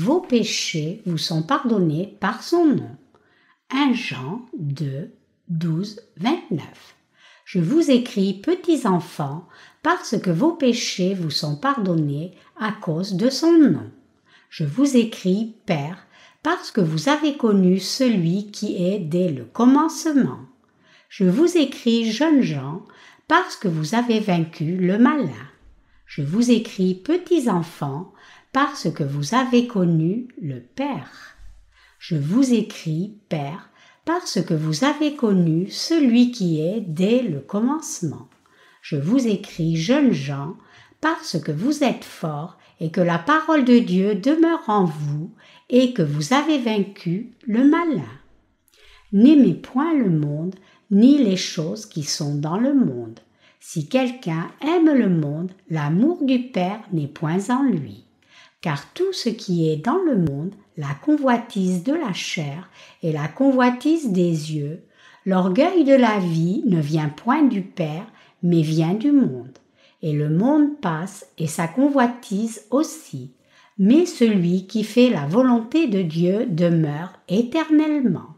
vos péchés vous sont pardonnés par son nom. 1 Jean 2, 12, 29. Je vous écris, petits enfants, parce que vos péchés vous sont pardonnés à cause de son nom. Je vous écris, Père, parce que vous avez connu celui qui est dès le commencement. Je vous écris, jeunes gens, parce que vous avez vaincu le malin. Je vous écris, petits enfants, parce que vous avez connu le Père. Je vous écris, Père, parce que vous avez connu celui qui est dès le commencement. Je vous écris, jeunes gens, parce que vous êtes forts et que la parole de Dieu demeure en vous et que vous avez vaincu le malin. N'aimez point le monde, ni les choses qui sont dans le monde. Si quelqu'un aime le monde, l'amour du Père n'est point en lui. Car tout ce qui est dans le monde, la convoitise de la chair et la convoitise des yeux, l'orgueil de la vie ne vient point du Père, mais vient du monde. Et le monde passe et sa convoitise aussi. Mais celui qui fait la volonté de Dieu demeure éternellement.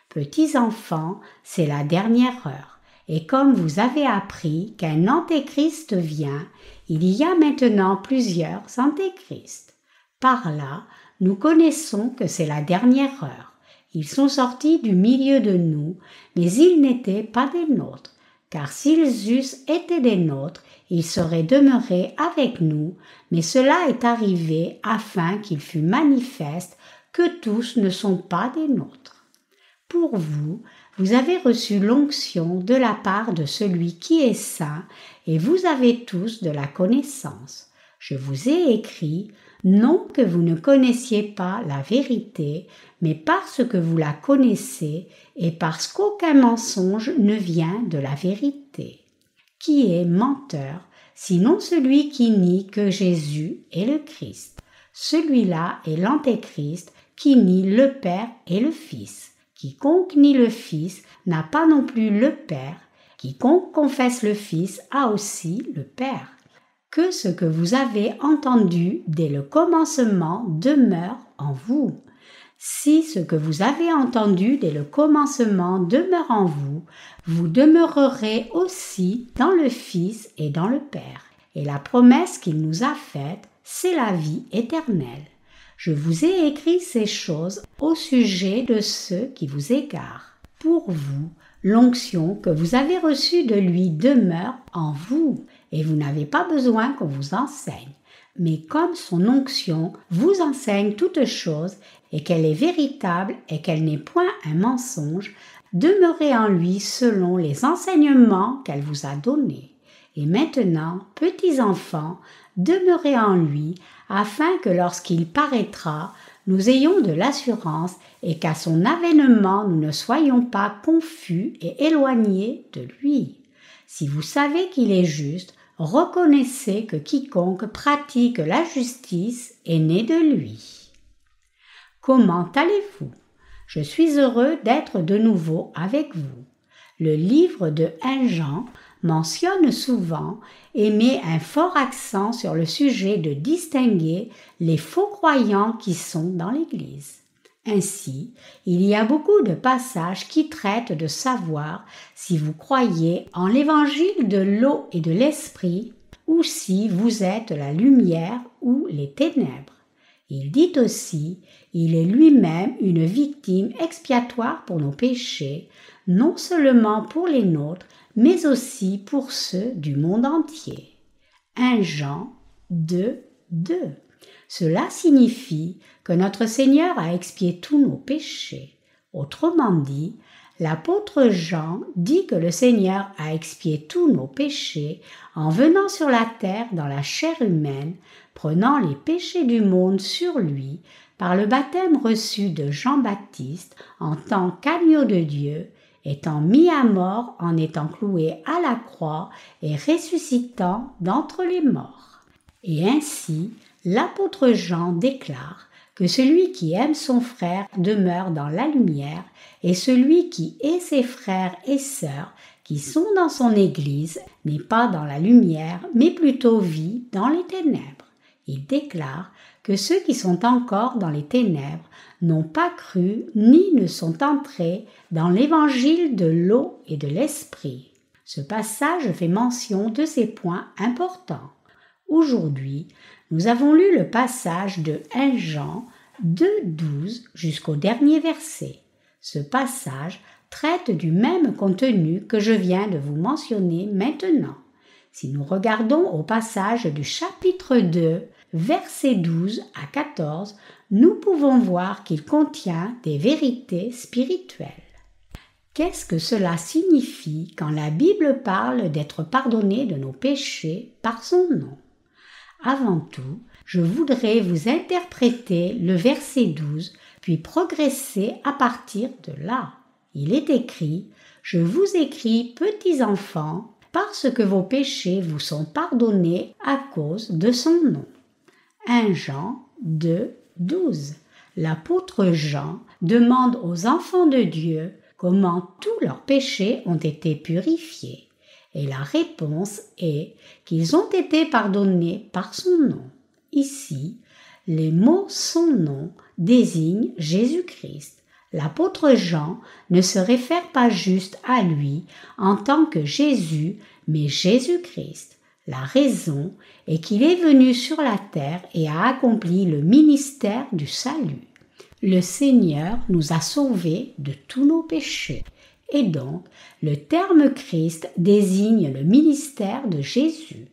Petits enfants, c'est la dernière heure. Et comme vous avez appris qu'un antéchrist vient, il y a maintenant plusieurs antéchrists. Par là, nous connaissons que c'est la dernière heure. Ils sont sortis du milieu de nous, mais ils n'étaient pas des nôtres. Car s'ils eussent été des nôtres, ils seraient demeurés avec nous, mais cela est arrivé afin qu'il fût manifeste que tous ne sont pas des nôtres. Pour vous, vous avez reçu l'onction de la part de celui qui est saint, et vous avez tous de la connaissance. Je vous ai écrit, non que vous ne connaissiez pas la vérité, mais parce que vous la connaissez et parce qu'aucun mensonge ne vient de la vérité. Qui est menteur, sinon celui qui nie que Jésus est le Christ? Celui-là est l'antéchrist qui nie le Père et le Fils. Quiconque nie le Fils n'a pas non plus le Père. Quiconque confesse le Fils a aussi le Père. Que ce que vous avez entendu dès le commencement demeure en vous. Si ce que vous avez entendu dès le commencement demeure en vous, vous demeurerez aussi dans le Fils et dans le Père. Et la promesse qu'il nous a faite, c'est la vie éternelle. Je vous ai écrit ces choses au sujet de ceux qui vous égarent. Pour vous, l'onction que vous avez reçue de lui demeure en vous, et vous n'avez pas besoin qu'on vous enseigne. Mais comme son onction vous enseigne toutes choses, et qu'elle est véritable et qu'elle n'est point un mensonge, demeurez en lui selon les enseignements qu'elle vous a donnés. Et maintenant, petits enfants, demeurez en lui, afin que lorsqu'il paraîtra, nous ayons de l'assurance et qu'à son avènement nous ne soyons pas confus et éloignés de lui. Si vous savez qu'il est juste, reconnaissez que quiconque pratique la justice est né de lui. Comment allez-vous? Je suis heureux d'être de nouveau avec vous. Le livre de 1 Jean mentionne souvent et met un fort accent sur le sujet de distinguer les faux croyants qui sont dans l'Église. Ainsi, il y a beaucoup de passages qui traitent de savoir si vous croyez en l'évangile de l'eau et de l'esprit ou si vous êtes la lumière ou les ténèbres. Il dit aussi, il est lui-même une victime expiatoire pour nos péchés, non seulement pour les nôtres, mais aussi pour ceux du monde entier. 1 Jean 2, 2. Cela signifie que notre Seigneur a expié tous nos péchés. Autrement dit, l'apôtre Jean dit que le Seigneur a expié tous nos péchés en venant sur la terre dans la chair humaine, prenant les péchés du monde sur lui par le baptême reçu de Jean-Baptiste en tant qu'agneau de Dieu, étant mis à mort en étant cloué à la croix et ressuscitant d'entre les morts. Et ainsi, l'apôtre Jean déclare que celui qui aime son frère demeure dans la lumière et celui qui hait ses frères et sœurs qui sont dans son Église n'est pas dans la lumière mais plutôt vit dans les ténèbres. Il déclare que ceux qui sont encore dans les ténèbres n'ont pas cru ni ne sont entrés dans l'évangile de l'eau et de l'esprit. Ce passage fait mention de ces points importants. Aujourd'hui, nous avons lu le passage de 1 Jean 2,12 jusqu'au dernier verset. Ce passage traite du même contenu que je viens de vous mentionner maintenant. Si nous regardons au passage du chapitre 2, versets 12 à 14, nous pouvons voir qu'il contient des vérités spirituelles. Qu'est-ce que cela signifie quand la Bible parle d'être pardonné de nos péchés par son nom? Avant tout, je voudrais vous interpréter le verset 12, puis progresser à partir de là. Il est écrit « Je vous écris, petits enfants, parce que vos péchés vous sont pardonnés à cause de son nom. » 1 Jean 2, 12. L'apôtre Jean demande aux enfants de Dieu comment tous leurs péchés ont été purifiés. Et la réponse est qu'ils ont été pardonnés par son nom. Ici, les mots « son nom » désignent Jésus-Christ. L'apôtre Jean ne se réfère pas juste à lui en tant que Jésus, mais Jésus-Christ. La raison est qu'il est venu sur la terre et a accompli le ministère du salut. Le Seigneur nous a sauvés de tous nos péchés. Et donc, le terme Christ désigne le ministère de Jésus.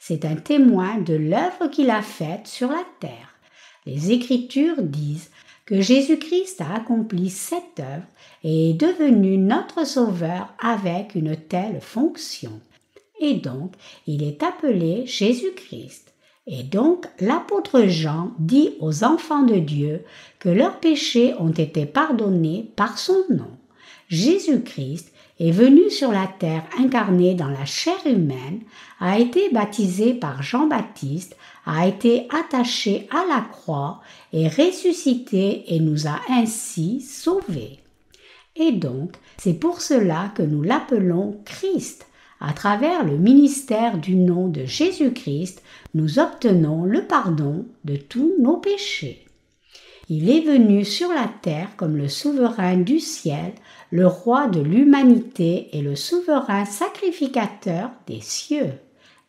C'est un témoin de l'œuvre qu'il a faite sur la terre. Les Écritures disent que Jésus-Christ a accompli cette œuvre et est devenu notre Sauveur avec une telle fonction. Et donc, il est appelé Jésus-Christ. Et donc, l'apôtre Jean dit aux enfants de Dieu que leurs péchés ont été pardonnés par son nom. Jésus-Christ est venu sur la terre incarné dans la chair humaine, a été baptisé par Jean-Baptiste, a été attaché à la croix et ressuscité et nous a ainsi sauvés. Et donc, c'est pour cela que nous l'appelons Christ. À travers le ministère du nom de Jésus-Christ, nous obtenons le pardon de tous nos péchés. Il est venu sur la terre comme le souverain du ciel, le roi de l'humanité et le souverain sacrificateur des cieux.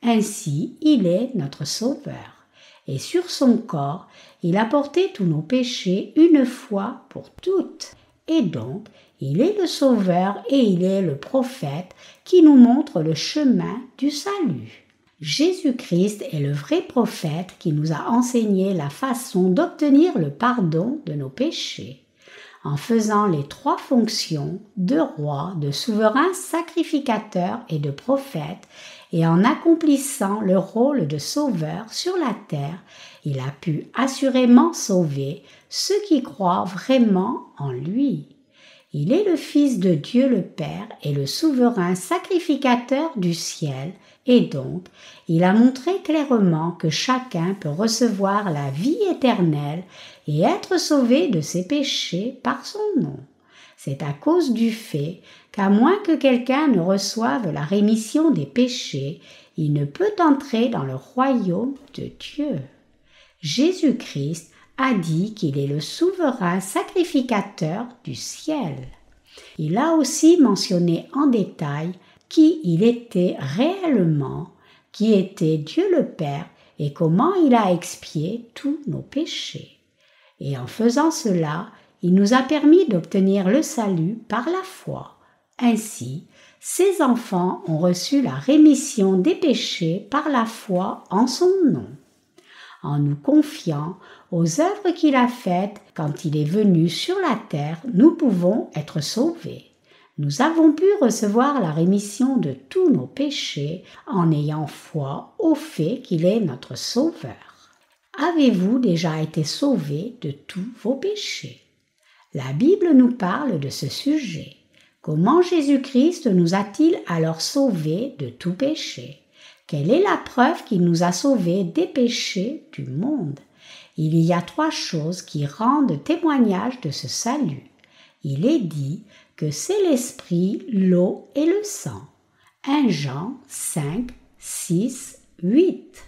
Ainsi, il est notre sauveur. Et sur son corps, il a porté tous nos péchés une fois pour toutes. Et donc, il est le sauveur et il est le prophète qui nous montre le chemin du salut. Jésus-Christ est le vrai prophète qui nous a enseigné la façon d'obtenir le pardon de nos péchés. En faisant les 3 fonctions de roi, de souverain sacrificateur et de prophète, et en accomplissant le rôle de sauveur sur la terre, il a pu assurément sauver ceux qui croient vraiment en lui. Il est le Fils de Dieu le Père et le souverain sacrificateur du ciel, et donc il a montré clairement que chacun peut recevoir la vie éternelle et être sauvé de ses péchés par son nom. C'est à cause du fait qu'à moins que quelqu'un ne reçoive la rémission des péchés, il ne peut entrer dans le royaume de Dieu. Jésus-Christ a dit qu'il est le souverain sacrificateur du ciel. Il a aussi mentionné en détail qui il était réellement, qui était Dieu le Père et comment il a expié tous nos péchés. Et en faisant cela, il nous a permis d'obtenir le salut par la foi. Ainsi, ses enfants ont reçu la rémission des péchés par la foi en son nom. En nous confiant aux œuvres qu'il a faites quand il est venu sur la terre, nous pouvons être sauvés. Nous avons pu recevoir la rémission de tous nos péchés en ayant foi au fait qu'il est notre Sauveur. Avez-vous déjà été sauvés de tous vos péchés? La Bible nous parle de ce sujet. Comment Jésus-Christ nous a-t-il alors sauvés de tout péché? Quelle est la preuve qu'il nous a sauvés des péchés du monde? Il y a 3 choses qui rendent témoignage de ce salut. Il est dit que c'est l'esprit, l'eau et le sang. 1 Jean 5, 6, 8.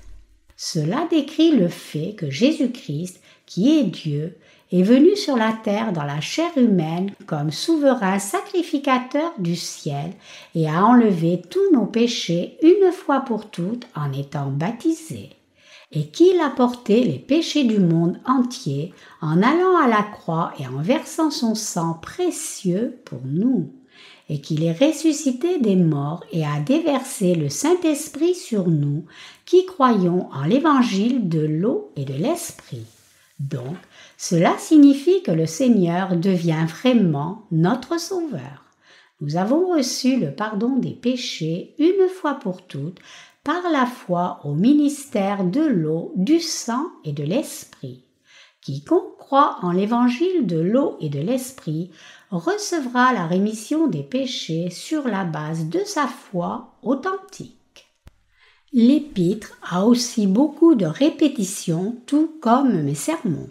Cela décrit le fait que Jésus-Christ, qui est Dieu, est venu sur la terre dans la chair humaine comme souverain sacrificateur du ciel et a enlevé tous nos péchés une fois pour toutes en étant baptisé, et qu'il a porté les péchés du monde entier en allant à la croix et en versant son sang précieux pour nous, et qu'il est ressuscité des morts et a déversé le Saint-Esprit sur nous qui croyons en l'évangile de l'eau et de l'Esprit. Donc, cela signifie que le Seigneur devient vraiment notre Sauveur. Nous avons reçu le pardon des péchés une fois pour toutes par la foi au ministère de l'eau, du sang et de l'Esprit. Quiconque croit en l'évangile de l'eau et de l'Esprit recevra la rémission des péchés sur la base de sa foi authentique. L'épître a aussi beaucoup de répétitions, tout comme mes sermons.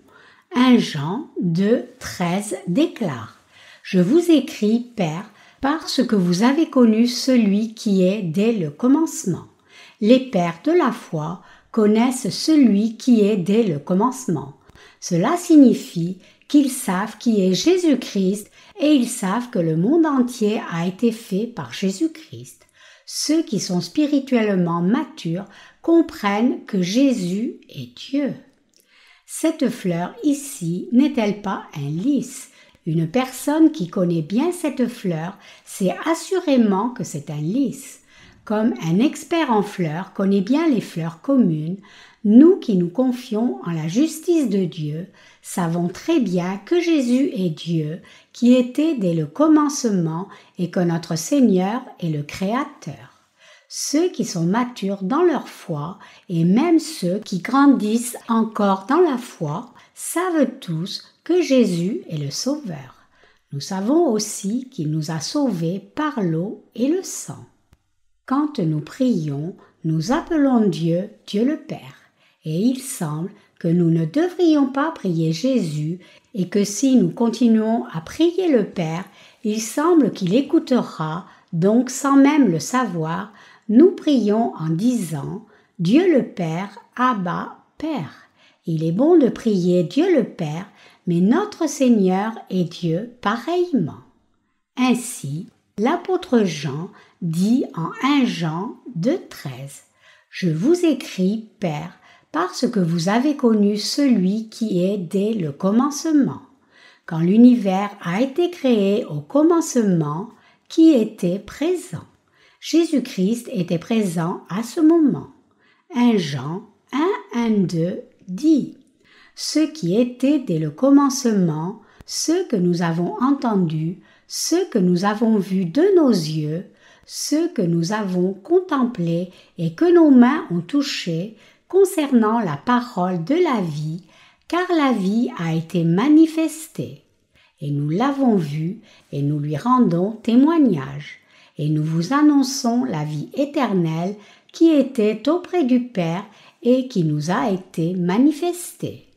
1 Jean 2, 13 déclare « Je vous écris, Père, parce que vous avez connu celui qui est dès le commencement. Les pères de la foi connaissent celui qui est dès le commencement. Cela signifie qu'ils savent qui est Jésus-Christ et ils savent que le monde entier a été fait par Jésus-Christ. Ceux qui sont spirituellement matures comprennent que Jésus est Dieu. » Cette fleur ici n'est-elle pas un lys? Une personne qui connaît bien cette fleur sait assurément que c'est un lys. Comme un expert en fleurs connaît bien les fleurs communes, nous qui nous confions en la justice de Dieu, savons très bien que Jésus est Dieu, qui était dès le commencement et que notre Seigneur est le Créateur. Ceux qui sont matures dans leur foi et même ceux qui grandissent encore dans la foi savent tous que Jésus est le Sauveur. Nous savons aussi qu'il nous a sauvés par l'eau et le sang. Quand nous prions, nous appelons Dieu, Dieu le Père. Et il semble que nous ne devrions pas prier Jésus et que si nous continuons à prier le Père, il semble qu'il écoutera, donc sans même le savoir, nous prions en disant « Dieu le Père, Abba, Père ». Il est bon de prier Dieu le Père, mais notre Seigneur est Dieu pareillement. Ainsi, l'apôtre Jean dit en 1 Jean 2,13 « Je vous écris, Père, parce que vous avez connu celui qui est dès le commencement. Quand l'univers a été créé au commencement, qui était présent. Jésus-Christ était présent à ce moment. 1 Jean 1,2 dit « Ce qui était dès le commencement, ce que nous avons entendu, ce que nous avons vu de nos yeux, ce que nous avons contemplé et que nos mains ont touché, concernant la parole de la vie, car la vie a été manifestée. Et nous l'avons vue et nous lui rendons témoignage. Et nous vous annonçons la vie éternelle qui était auprès du Père et qui nous a été manifestée. »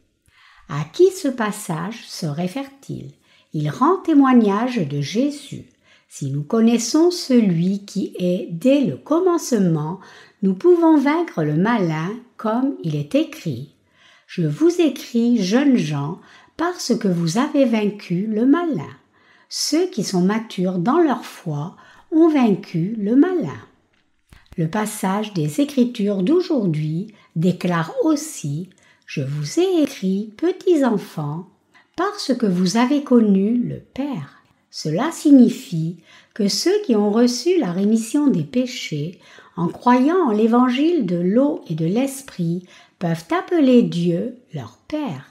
À qui ce passage se réfère-t-il? Il rend témoignage de Jésus. Si nous connaissons celui qui est dès le commencement, nous pouvons vaincre le malin comme il est écrit. « Je vous écris, jeunes gens, parce que vous avez vaincu le malin. » Ceux qui sont matures dans leur foi ont vaincu le malin. Le passage des Écritures d'aujourd'hui déclare aussi « Je vous ai écrit, petits enfants, parce que vous avez connu le Père. » Cela signifie que ceux qui ont reçu la rémission des péchés en croyant en l'évangile de l'eau et de l'Esprit peuvent appeler Dieu leur Père.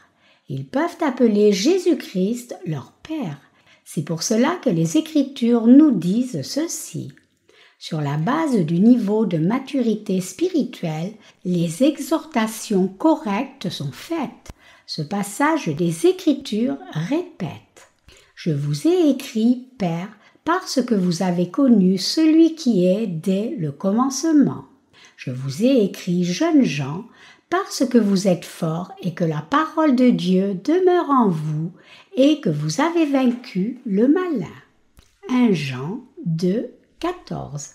Ils peuvent appeler Jésus-Christ leur Père. C'est pour cela que les Écritures nous disent ceci. Sur la base du niveau de maturité spirituelle, les exhortations correctes sont faites. Ce passage des Écritures répète « Je vous ai écrit, Père, parce que vous avez connu celui qui est dès le commencement. Je vous ai écrit, jeunes gens, parce que vous êtes forts et que la parole de Dieu demeure en vous et que vous avez vaincu le malin. » 1 Jean 2, 14.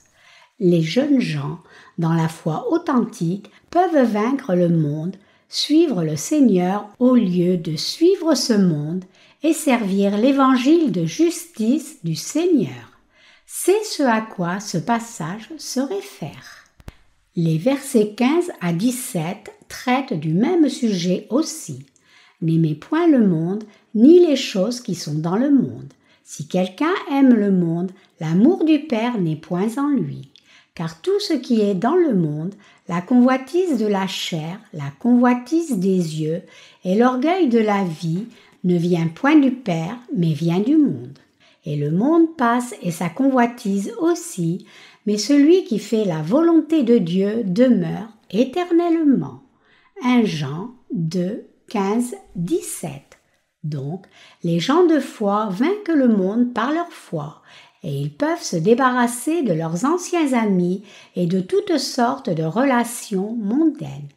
Les jeunes gens, dans la foi authentique, peuvent vaincre le monde, suivre le Seigneur au lieu de suivre ce monde et servir l'évangile de justice du Seigneur. C'est ce à quoi ce passage se réfère. Les versets 15 à 17 traitent du même sujet aussi. N'aimez point le monde, ni les choses qui sont dans le monde. Si quelqu'un aime le monde, l'amour du Père n'est point en lui. Car tout ce qui est dans le monde, la convoitise de la chair, la convoitise des yeux et l'orgueil de la vie, ne vient point du Père, mais vient du monde. Et le monde passe et sa convoitise aussi, mais celui qui fait la volonté de Dieu demeure éternellement. 1 Jean 2, 15, 17. Donc, les gens de foi vainquent le monde par leur foi, et ils peuvent se débarrasser de leurs anciens amis et de toutes sortes de relations mondaines.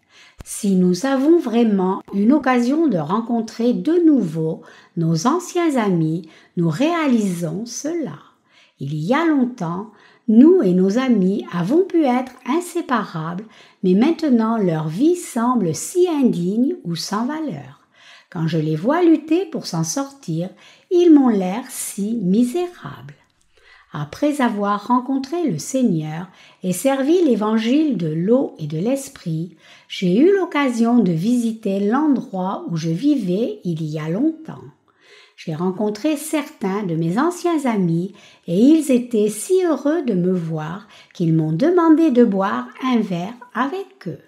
Si nous avons vraiment une occasion de rencontrer de nouveau nos anciens amis, nous réalisons cela. Il y a longtemps, nous et nos amis avons pu être inséparables, mais maintenant leur vie semble si indigne ou sans valeur. Quand je les vois lutter pour s'en sortir, ils m'ont l'air si misérables. Après avoir rencontré le Seigneur et servi l'évangile de l'eau et de l'esprit, j'ai eu l'occasion de visiter l'endroit où je vivais il y a longtemps. J'ai rencontré certains de mes anciens amis et ils étaient si heureux de me voir qu'ils m'ont demandé de boire un verre avec eux.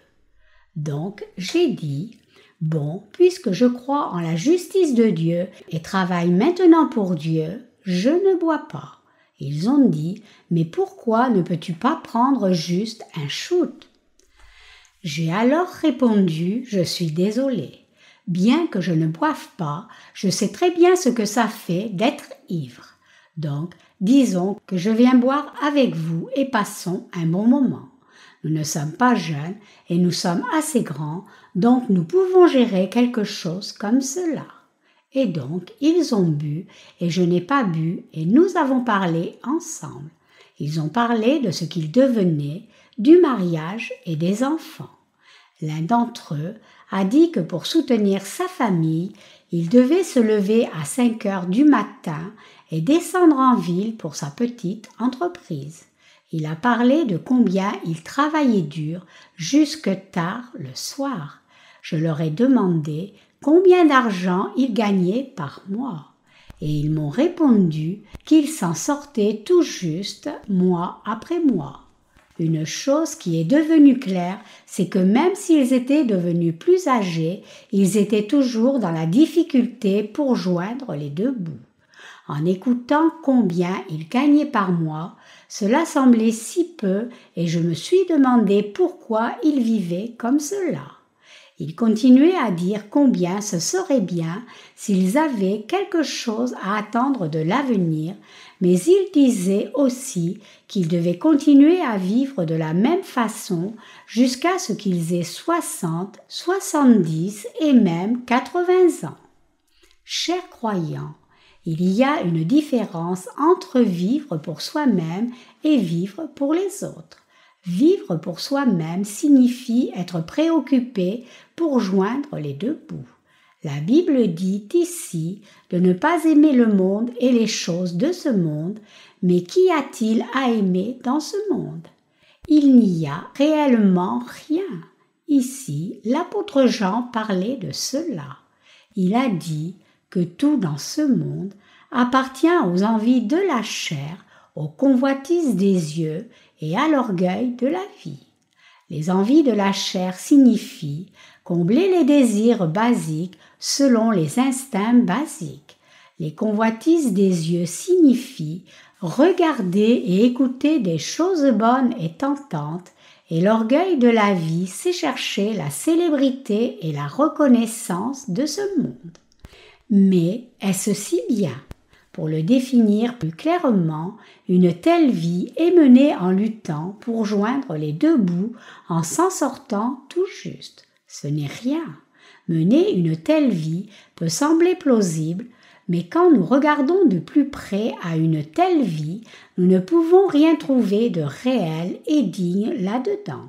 Donc j'ai dit: bon, puisque je crois en la justice de Dieu et travaille maintenant pour Dieu, je ne bois pas. Ils ont dit: mais pourquoi ne peux-tu pas prendre juste un shoot? J'ai alors répondu: je suis désolé. Bien que je ne boive pas, je sais très bien ce que ça fait d'être ivre. Donc, disons que je viens boire avec vous et passons un bon moment. Nous ne sommes pas jeunes et nous sommes assez grands, donc nous pouvons gérer quelque chose comme cela. Et donc, ils ont bu et je n'ai pas bu et nous avons parlé ensemble. Ils ont parlé de ce qu'ils devenaient, du mariage et des enfants. L'un d'entre eux a dit que pour soutenir sa famille, il devait se lever à 5 heures du matin et descendre en ville pour sa petite entreprise. Il a parlé de combien il travaillait dur jusque tard le soir. Je leur ai demandé combien d'argent ils gagnaient par mois. Et ils m'ont répondu qu'ils s'en sortaient tout juste mois après mois. Une chose qui est devenue claire, c'est que même s'ils étaient devenus plus âgés, ils étaient toujours dans la difficulté pour joindre les deux bouts. En écoutant combien ils gagnaient par mois, cela semblait si peu et je me suis demandé pourquoi ils vivaient comme cela. Ils continuaient à dire combien ce serait bien s'ils avaient quelque chose à attendre de l'avenir, mais ils disaient aussi qu'ils devaient continuer à vivre de la même façon jusqu'à ce qu'ils aient 60, 70 et même 80 ans. Chers croyants, il y a une différence entre vivre pour soi-même et vivre pour les autres. Vivre pour soi-même signifie être préoccupé pour joindre les deux bouts. La Bible dit ici de ne pas aimer le monde et les choses de ce monde, mais qu'y a-t-il à aimer dans ce monde? Il n'y a réellement rien. Ici, l'apôtre Jean parlait de cela. Il a dit que tout dans ce monde appartient aux envies de la chair, aux convoitises des yeux et à l'orgueil de la vie. Les envies de la chair signifient combler les désirs basiques selon les instincts basiques. Les convoitises des yeux signifient regarder et écouter des choses bonnes et tentantes, et l'orgueil de la vie, c'est chercher la célébrité et la reconnaissance de ce monde. Mais est-ce si bien? Pour le définir plus clairement, une telle vie est menée en luttant pour joindre les deux bouts en s'en sortant tout juste. Ce n'est rien. Mener une telle vie peut sembler plausible, mais quand nous regardons de plus près à une telle vie, nous ne pouvons rien trouver de réel et digne là-dedans.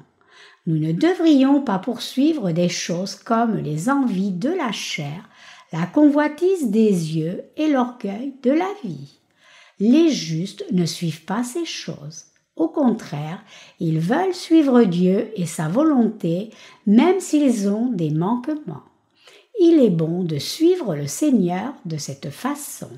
Nous ne devrions pas poursuivre des choses comme les envies de la chair, la convoitise des yeux et l'orgueil de la vie. Les justes ne suivent pas ces choses. Au contraire, ils veulent suivre Dieu et sa volonté, même s'ils ont des manquements. Il est bon de suivre le Seigneur de cette façon.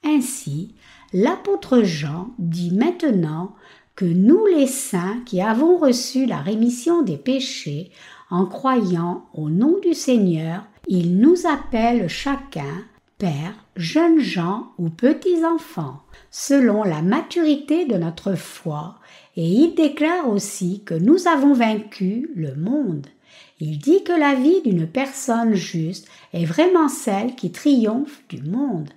Ainsi, l'apôtre Jean dit maintenant que nous les saints qui avons reçu la rémission des péchés en croyant au nom du Seigneur, il nous appelle chacun père, jeunes gens ou petits-enfants, selon la maturité de notre foi, et il déclare aussi que nous avons vaincu le monde. Il dit que la vie d'une personne juste est vraiment celle qui triomphe du monde.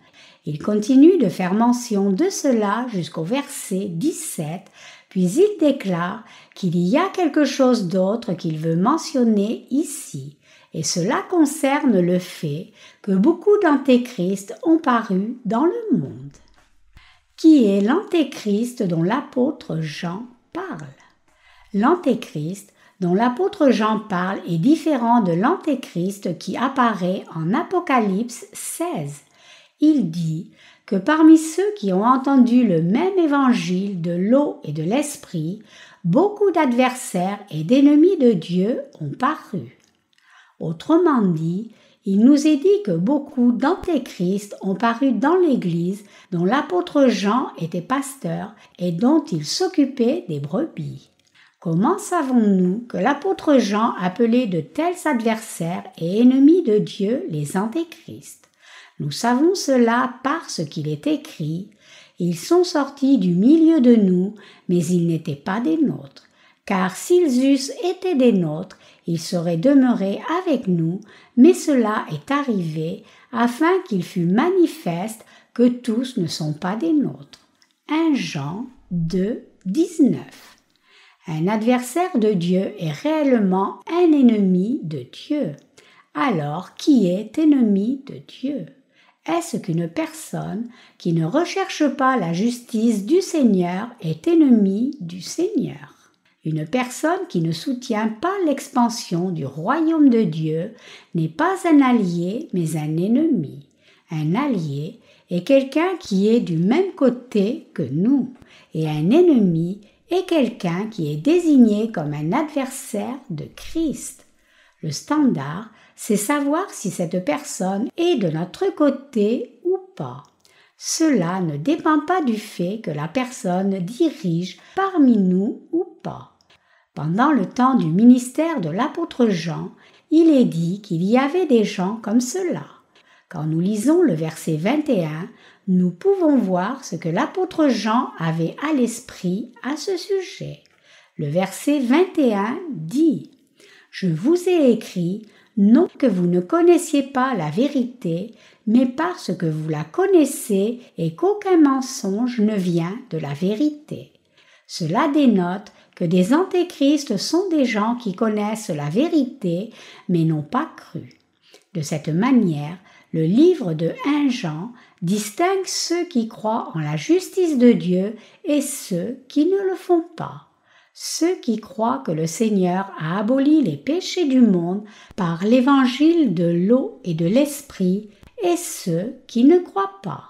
Il continue de faire mention de cela jusqu'au verset 17, puis il déclare qu'il y a quelque chose d'autre qu'il veut mentionner ici, et cela concerne le fait que beaucoup d'antéchrists ont paru dans le monde. Qui est l'antéchrist dont l'apôtre Jean parle? L'antéchrist dont l'apôtre Jean parle est différent de l'antéchrist qui apparaît en Apocalypse 16. Il dit que parmi ceux qui ont entendu le même évangile de l'eau et de l'esprit, beaucoup d'adversaires et d'ennemis de Dieu ont paru. Autrement dit, il nous est dit que beaucoup d'antéchrists ont paru dans l'Église dont l'apôtre Jean était pasteur et dont il s'occupait des brebis. Comment savons-nous que l'apôtre Jean appelait de tels adversaires et ennemis de Dieu les antéchrists? Nous savons cela parce qu'il est écrit « Ils sont sortis du milieu de nous, mais ils n'étaient pas des nôtres. Car s'ils eussent été des nôtres, ils seraient demeurés avec nous, mais cela est arrivé afin qu'il fût manifeste que tous ne sont pas des nôtres. » 1 Jean 2, 19. Un adversaire de Dieu est réellement un ennemi de Dieu. Alors, qui est ennemi de Dieu? Est-ce qu'une personne qui ne recherche pas la justice du Seigneur est ennemie du Seigneur? Une personne qui ne soutient pas l'expansion du royaume de Dieu n'est pas un allié, mais un ennemi. Un allié est quelqu'un qui est du même côté que nous, et un ennemi est quelqu'un qui est désigné comme un adversaire de Christ. Le standard, c'est savoir si cette personne est de notre côté ou pas. Cela ne dépend pas du fait que la personne dirige parmi nous ou pas. Pendant le temps du ministère de l'apôtre Jean, il est dit qu'il y avait des gens comme cela. Quand nous lisons le verset 21, nous pouvons voir ce que l'apôtre Jean avait à l'esprit à ce sujet. Le verset 21 dit « Je vous ai écrit, non que vous ne connaissiez pas la vérité, mais parce que vous la connaissez et qu'aucun mensonge ne vient de la vérité. » Cela dénote que des antéchrists sont des gens qui connaissent la vérité, mais n'ont pas cru. De cette manière, le livre de 1 Jean distingue ceux qui croient en la justice de Dieu et ceux qui ne le font pas. Ceux qui croient que le Seigneur a aboli les péchés du monde par l'évangile de l'eau et de l'esprit et ceux qui ne croient pas.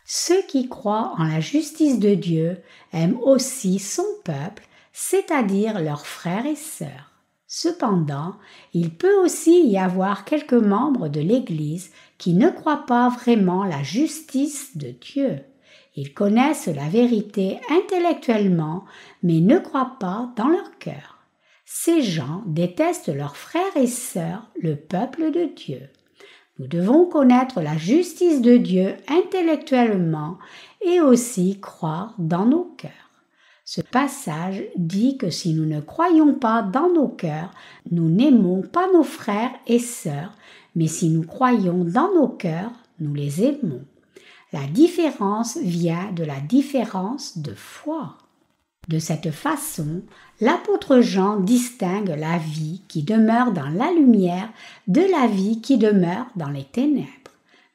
Ceux qui croient en la justice de Dieu aiment aussi son peuple, c'est-à-dire leurs frères et sœurs. Cependant, il peut aussi y avoir quelques membres de l'Église qui ne croient pas vraiment la justice de Dieu. Ils connaissent la vérité intellectuellement, mais ne croient pas dans leur cœur. Ces gens détestent leurs frères et sœurs, le peuple de Dieu. Nous devons connaître la justice de Dieu intellectuellement et aussi croire dans nos cœurs. Ce passage dit que si nous ne croyons pas dans nos cœurs, nous n'aimons pas nos frères et sœurs, mais si nous croyons dans nos cœurs, nous les aimons. La différence vient de la différence de foi. De cette façon, l'apôtre Jean distingue la vie qui demeure dans la lumière de la vie qui demeure dans les ténèbres.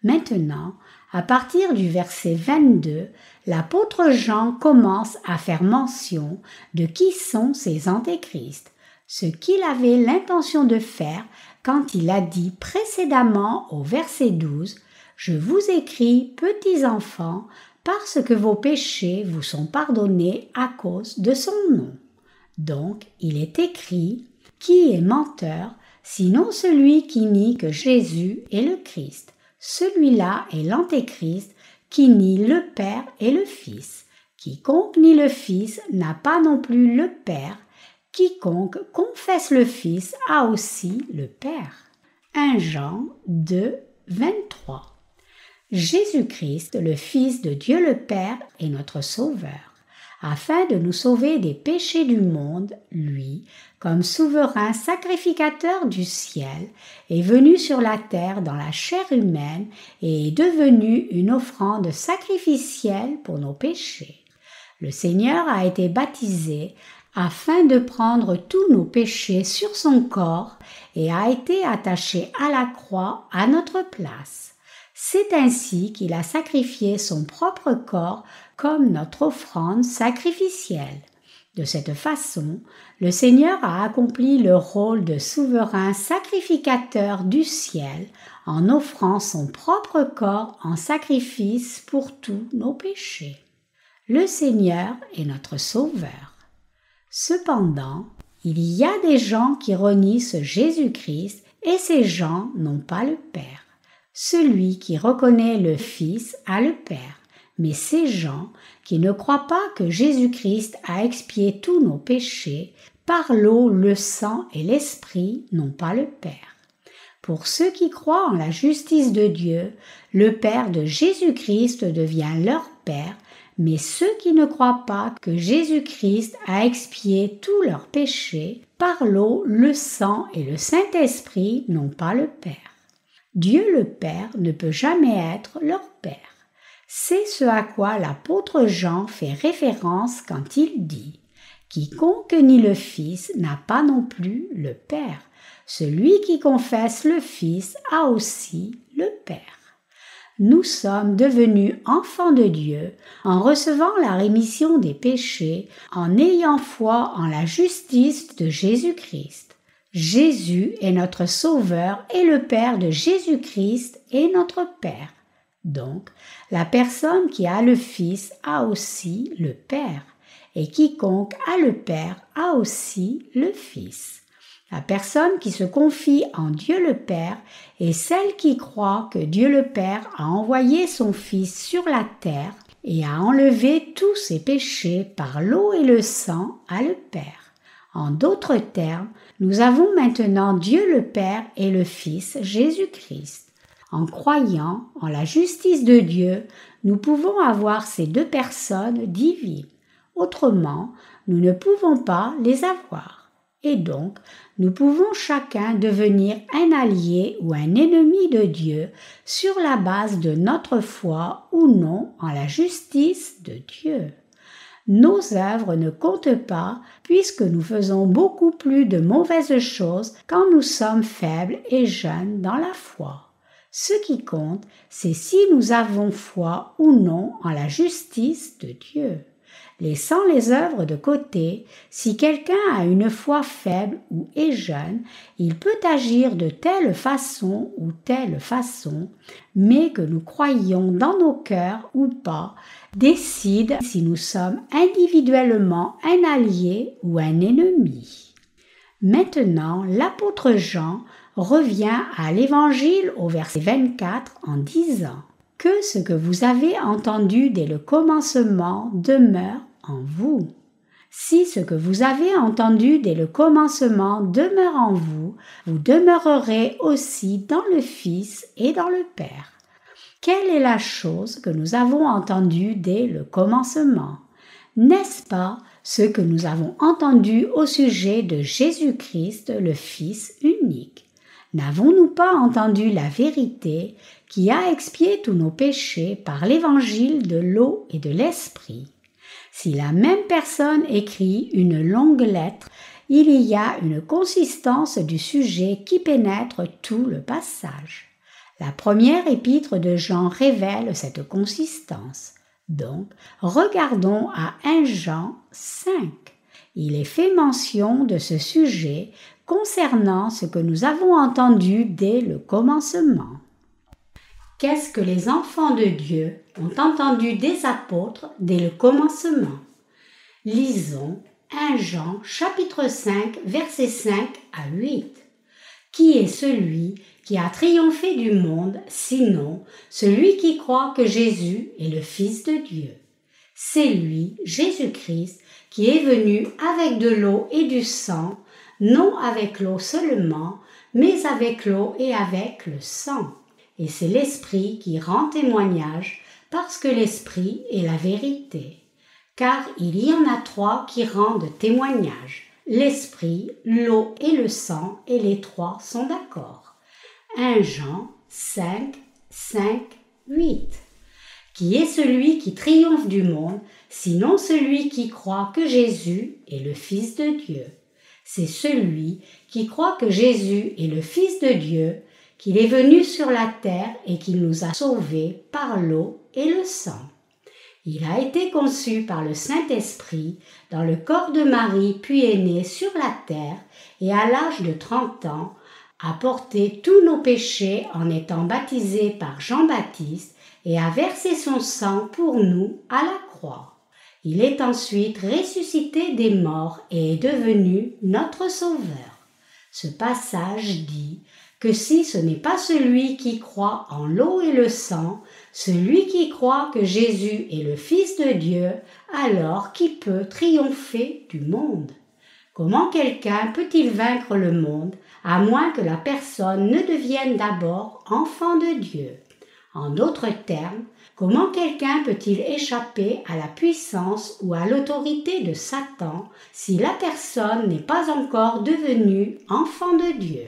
Maintenant, à partir du verset 22, l'apôtre Jean commence à faire mention de qui sont ces antéchrists, ce qu'il avait l'intention de faire quand il a dit précédemment au verset 12 « Je vous écris, petits enfants, parce que vos péchés vous sont pardonnés à cause de son nom. » Donc, il est écrit « Qui est menteur, sinon celui qui nie que Jésus est le Christ? Celui-là est l'antéchrist qui nie le Père et le Fils. Quiconque nie le Fils n'a pas non plus le Père. Quiconque confesse le Fils a aussi le Père. » 1 Jean 2, 23. Jésus-Christ, le Fils de Dieu le Père, est notre Sauveur. Afin de nous sauver des péchés du monde, lui, comme souverain sacrificateur du ciel, est venu sur la terre dans la chair humaine et est devenu une offrande sacrificielle pour nos péchés. Le Seigneur a été baptisé afin de prendre tous nos péchés sur son corps et a été attaché à la croix à notre place. C'est ainsi qu'il a sacrifié son propre corps comme notre offrande sacrificielle. De cette façon, le Seigneur a accompli le rôle de souverain sacrificateur du ciel en offrant son propre corps en sacrifice pour tous nos péchés. Le Seigneur est notre Sauveur. Cependant, il y a des gens qui renient ce Jésus-Christ et ces gens n'ont pas le Père. Celui qui reconnaît le Fils a le Père, mais ces gens qui ne croient pas que Jésus-Christ a expié tous nos péchés par l'eau, le sang et l'Esprit n'ont pas le Père. Pour ceux qui croient en la justice de Dieu, le Père de Jésus-Christ devient leur Père, mais ceux qui ne croient pas que Jésus-Christ a expié tous leurs péchés par l'eau, le sang et le Saint-Esprit n'ont pas le Père. Dieu le Père ne peut jamais être leur Père. C'est ce à quoi l'apôtre Jean fait référence quand il dit « Quiconque nie le Fils n'a pas non plus le Père. Celui qui confesse le Fils a aussi le Père. » Nous sommes devenus enfants de Dieu en recevant la rémission des péchés, en ayant foi en la justice de Jésus-Christ. Jésus est notre Sauveur et le Père de Jésus-Christ est notre Père. Donc, la personne qui a le Fils a aussi le Père, et quiconque a le Père a aussi le Fils. La personne qui se confie en Dieu le Père est celle qui croit que Dieu le Père a envoyé son Fils sur la terre et a enlevé tous ses péchés par l'eau et le sang à le Père. En d'autres termes, nous avons maintenant Dieu le Père et le Fils Jésus-Christ. En croyant en la justice de Dieu, nous pouvons avoir ces deux personnes divines. Autrement, nous ne pouvons pas les avoir. Et donc, nous pouvons chacun devenir un allié ou un ennemi de Dieu sur la base de notre foi ou non en la justice de Dieu. Nos œuvres ne comptent pas puisque nous faisons beaucoup plus de mauvaises choses quand nous sommes faibles et jeunes dans la foi. Ce qui compte, c'est si nous avons foi ou non en la justice de Dieu. Laissant les œuvres de côté, si quelqu'un a une foi faible ou est jeune, il peut agir de telle façon ou telle façon, mais que nous croyions dans nos cœurs ou pas, décide si nous sommes individuellement un allié ou un ennemi. Maintenant, l'apôtre Jean revient à l'Évangile au verset 24 en disant « Que ce que vous avez entendu dès le commencement demeure en vous. Si ce que vous avez entendu dès le commencement demeure en vous, vous demeurerez aussi dans le Fils et dans le Père. » Quelle est la chose que nous avons entendue dès le commencement? N'est-ce pas ce que nous avons entendu au sujet de Jésus-Christ, le Fils unique? N'avons-nous pas entendu la vérité qui a expié tous nos péchés par l'évangile de l'eau et de l'esprit? Si la même personne écrit une longue lettre, il y a une consistance du sujet qui pénètre tout le passage. La première épître de Jean révèle cette consistance. Donc, regardons à 1 Jean 5. Il est fait mention de ce sujet concernant ce que nous avons entendu dès le commencement. Qu'est-ce que les enfants de Dieu ont entendu des apôtres dès le commencement? Lisons 1 Jean chapitre 5 versets 5 à 8. Qui est celui qui a triomphé du monde, sinon celui qui croit que Jésus est le Fils de Dieu? C'est lui, Jésus-Christ, qui est venu avec de l'eau et du sang, non avec l'eau seulement, mais avec l'eau et avec le sang. Et c'est l'Esprit qui rend témoignage, parce que l'Esprit est la vérité. Car il y en a 3 qui rendent témoignage, l'Esprit, l'eau et le sang, et les 3 sont d'accord. 1 Jean 5, 5, 8. Qui est celui qui triomphe du monde, sinon celui qui croit que Jésus est le Fils de Dieu? C'est celui qui croit que Jésus est le Fils de Dieu, qu'il est venu sur la terre et qu'il nous a sauvés par l'eau et le sang. Il a été conçu par le Saint-Esprit dans le corps de Marie, puis est né sur la terre et à l'âge de 30 ans a porté tous nos péchés en étant baptisé par Jean-Baptiste et a versé son sang pour nous à la croix. Il est ensuite ressuscité des morts et est devenu notre Sauveur. Ce passage dit que si ce n'est pas celui qui croit en l'eau et le sang, celui qui croit que Jésus est le Fils de Dieu, alors qui peut triompher du monde? Comment quelqu'un peut-il vaincre le monde, à moins que la personne ne devienne d'abord enfant de Dieu? En d'autres termes, comment quelqu'un peut-il échapper à la puissance ou à l'autorité de Satan si la personne n'est pas encore devenue enfant de Dieu?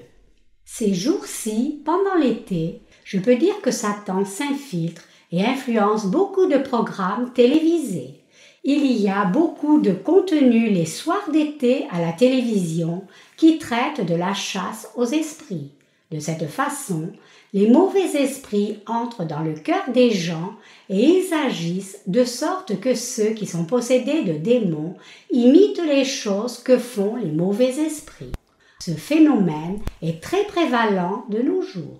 Ces jours-ci, pendant l'été, je peux dire que Satan s'infiltre et influence beaucoup de programmes télévisés. Il y a beaucoup de contenus les soirs d'été à la télévision qui traitent de la chasse aux esprits. De cette façon, les mauvais esprits entrent dans le cœur des gens et ils agissent de sorte que ceux qui sont possédés de démons imitent les choses que font les mauvais esprits. Ce phénomène est très prévalent de nos jours.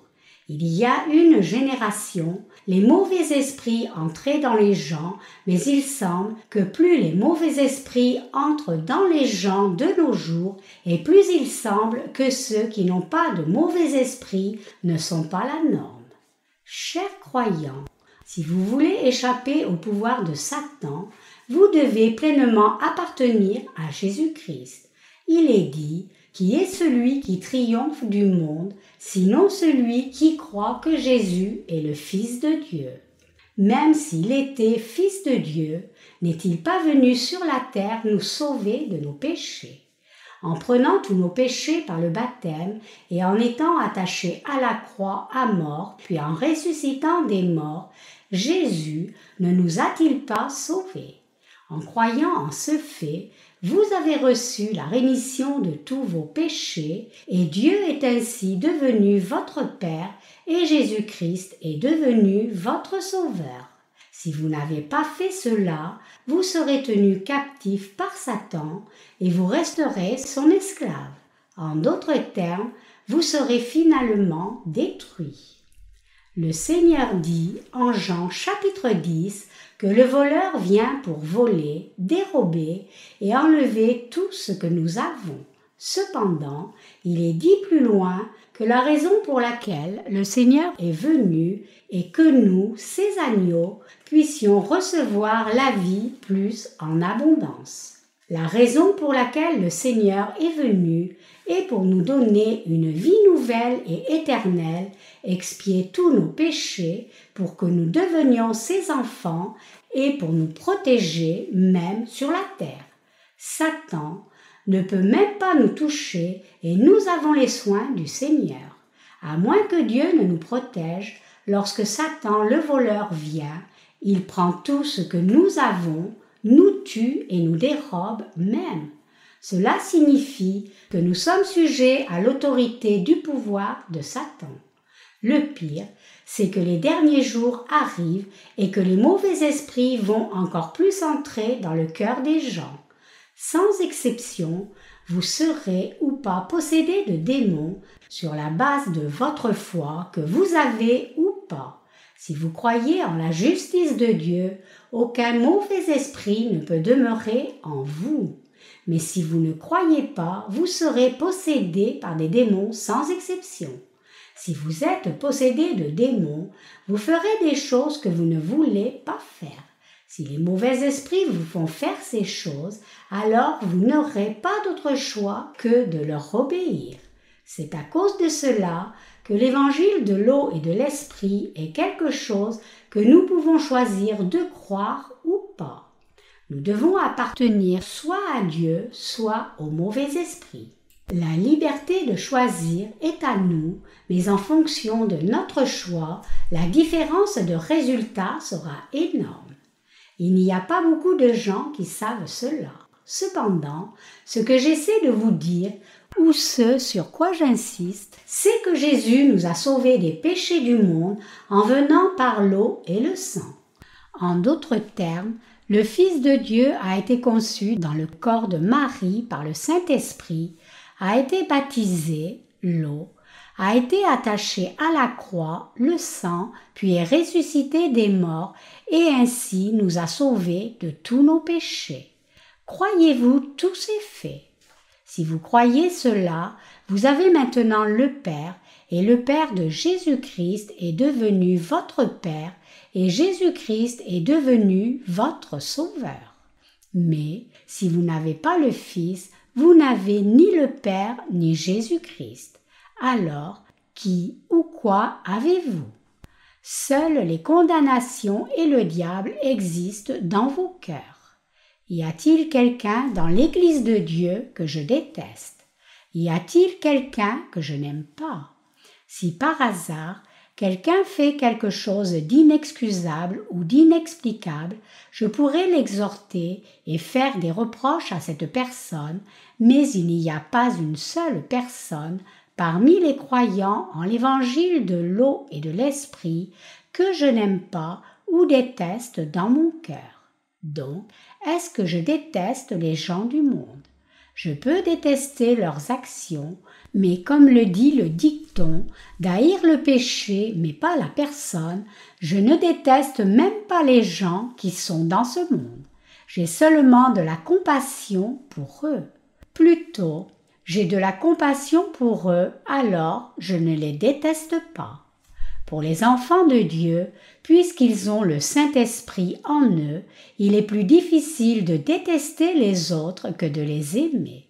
Il y a une génération, les mauvais esprits entraient dans les gens, mais il semble que plus les mauvais esprits entrent dans les gens de nos jours, et plus il semble que ceux qui n'ont pas de mauvais esprits ne sont pas la norme. Chers croyants, si vous voulez échapper au pouvoir de Satan, vous devez pleinement appartenir à Jésus-Christ. Il est dit: qui est celui qui triomphe du monde, sinon celui qui croit que Jésus est le Fils de Dieu? Même s'il était Fils de Dieu, n'est-il pas venu sur la terre nous sauver de nos péchés? En prenant tous nos péchés par le baptême et en étant attaché à la croix à mort, puis en ressuscitant des morts, Jésus ne nous a-t-il pas sauvés? En croyant en ce fait, vous avez reçu la rémission de tous vos péchés et Dieu est ainsi devenu votre Père et Jésus-Christ est devenu votre Sauveur. Si vous n'avez pas fait cela, vous serez tenu captif par Satan et vous resterez son esclave. En d'autres termes, vous serez finalement détruit. Le Seigneur dit en Jean chapitre 10 que le voleur vient pour voler, dérober et enlever tout ce que nous avons. Cependant, il est dit plus loin que la raison pour laquelle le Seigneur est venu est que nous, ses agneaux, puissions recevoir la vie plus en abondance. La raison pour laquelle le Seigneur est venu est pour nous donner une vie nouvelle et éternelle, expier tous nos péchés pour que nous devenions ses enfants et pour nous protéger même sur la terre. Satan ne peut même pas nous toucher et nous avons les soins du Seigneur. À moins que Dieu ne nous protège, lorsque Satan le voleur vient, il prend tout ce que nous avons, nous tue et nous dérobe même. Cela signifie que nous sommes sujets à l'autorité du pouvoir de Satan. Le pire, c'est que les derniers jours arrivent et que les mauvais esprits vont encore plus entrer dans le cœur des gens. Sans exception, vous serez ou pas possédé de démons sur la base de votre foi que vous avez ou pas. Si vous croyez en la justice de Dieu, aucun mauvais esprit ne peut demeurer en vous. Mais si vous ne croyez pas, vous serez possédé par des démons sans exception. Si vous êtes possédé de démons, vous ferez des choses que vous ne voulez pas faire. Si les mauvais esprits vous font faire ces choses, alors vous n'aurez pas d'autre choix que de leur obéir. C'est à cause de cela que l'évangile de l'eau et de l'esprit est quelque chose que nous pouvons choisir de croire ou pas. Nous devons appartenir soit à Dieu, soit au mauvais esprit. La liberté de choisir est à nous, mais en fonction de notre choix, la différence de résultat sera énorme. Il n'y a pas beaucoup de gens qui savent cela. Cependant, ce que j'essaie de vous dire, ou ce sur quoi j'insiste, c'est que Jésus nous a sauvés des péchés du monde en venant par l'eau et le sang. En d'autres termes, le Fils de Dieu a été conçu dans le corps de Marie par le Saint-Esprit, a été baptisé, l'eau, a été attaché à la croix, le sang, puis est ressuscité des morts et ainsi nous a sauvés de tous nos péchés. Croyez-vous tous ces faits? Si vous croyez cela, vous avez maintenant le Père et le Père de Jésus-Christ est devenu votre Père et Jésus-Christ est devenu votre Sauveur. Mais si vous n'avez pas le Fils, vous n'avez ni le Père ni Jésus-Christ. Alors, qui ou quoi avez-vous? Seules les condamnations et le diable existent dans vos cœurs. Y a-t-il quelqu'un dans l'Église de Dieu que je déteste? Y a-t-il quelqu'un que je n'aime pas? Si par hasard, quelqu'un fait quelque chose d'inexcusable ou d'inexplicable, je pourrais l'exhorter et faire des reproches à cette personne, mais il n'y a pas une seule personne parmi les croyants en l'évangile de l'eau et de l'esprit que je n'aime pas ou déteste dans mon cœur. Donc, est-ce que je déteste les gens du monde? Je peux détester leurs actions, mais comme le dit le dicton, d'haïr le péché mais pas la personne, je ne déteste même pas les gens qui sont dans ce monde. J'ai seulement de la compassion pour eux. Plutôt, j'ai de la compassion pour eux, alors je ne les déteste pas. Pour les enfants de Dieu, puisqu'ils ont le Saint-Esprit en eux, il est plus difficile de détester les autres que de les aimer.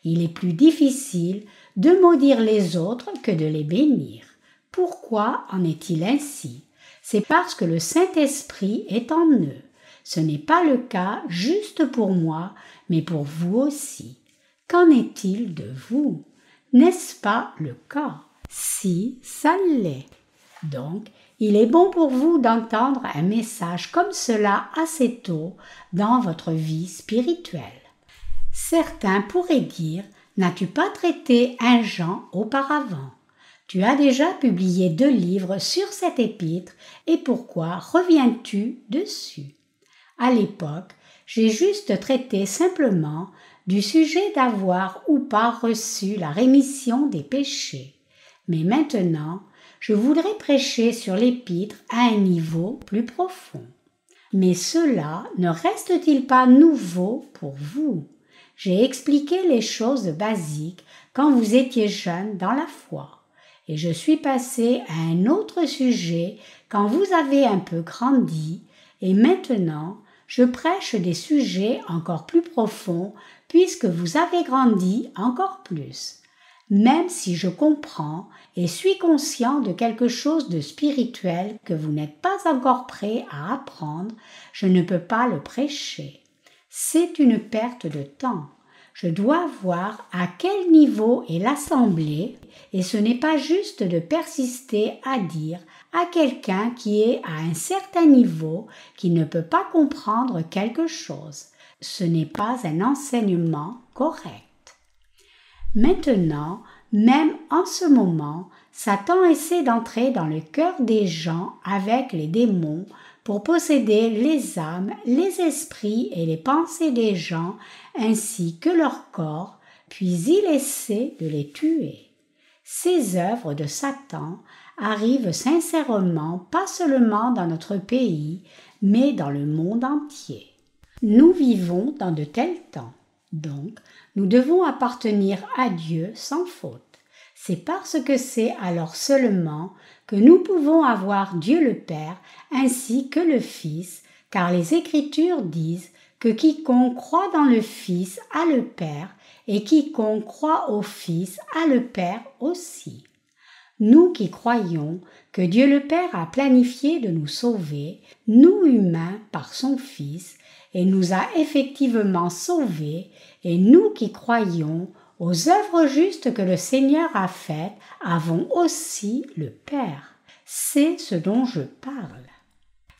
Il est plus difficile de maudire les autres que de les bénir. Pourquoi en est-il ainsi? C'est parce que le Saint-Esprit est en eux. Ce n'est pas le cas juste pour moi, mais pour vous aussi. Qu'en est-il de vous? N'est-ce pas le cas? Si, ça l'est. Donc, il est bon pour vous d'entendre un message comme cela assez tôt dans votre vie spirituelle. Certains pourraient dire, n'as-tu pas traité un Jean auparavant? Tu as déjà publié 2 livres sur cet épître et pourquoi reviens-tu dessus? À l'époque, j'ai juste traité simplement du sujet d'avoir ou pas reçu la rémission des péchés. Mais maintenant, je voudrais prêcher sur l'épître à un niveau plus profond. Mais cela ne reste-t-il pas nouveau pour vous? J'ai expliqué les choses basiques quand vous étiez jeune dans la foi. Et je suis passé à un autre sujet quand vous avez un peu grandi, et maintenant je prêche des sujets encore plus profonds puisque vous avez grandi encore plus. Même si je comprends et suis conscient de quelque chose de spirituel que vous n'êtes pas encore prêt à apprendre, je ne peux pas le prêcher. C'est une perte de temps. Je dois voir à quel niveau est l'assemblée et ce n'est pas juste de persister à dire « à quelqu'un qui est à un certain niveau, qui ne peut pas comprendre quelque chose. Ce n'est pas un enseignement correct. Maintenant, même en ce moment, Satan essaie d'entrer dans le cœur des gens avec les démons pour posséder les âmes, les esprits et les pensées des gens ainsi que leur corps, puis il essaie de les tuer. Ces œuvres de Satan arrivent sincèrement pas seulement dans notre pays, mais dans le monde entier. Nous vivons dans de tels temps, donc nous devons appartenir à Dieu sans faute. C'est parce que c'est alors seulement que nous pouvons avoir Dieu le Père ainsi que le Fils, car les Écritures disent que quiconque croit dans le Fils a le Père, et quiconque croit au Fils a le Père aussi. Nous qui croyons que Dieu le Père a planifié de nous sauver, nous humains, par son Fils, et nous a effectivement sauvés, et nous qui croyons aux œuvres justes que le Seigneur a faites, avons aussi le Père. C'est ce dont je parle.